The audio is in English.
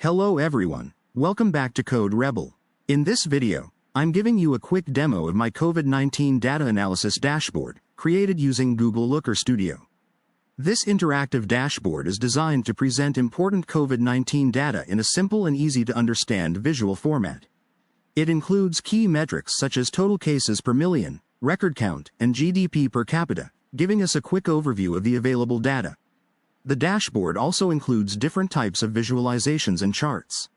Hello everyone, welcome back to Code Rebel. In this video, I'm giving you a quick demo of my COVID-19 data analysis dashboard, created using Google Looker Studio. This interactive dashboard is designed to present important COVID-19 data in a simple and easy-to-understand visual format. It includes key metrics such as total cases per million, record count, and GDP per capita, giving us a quick overview of the available data. The dashboard also includes different types of visualizations and charts.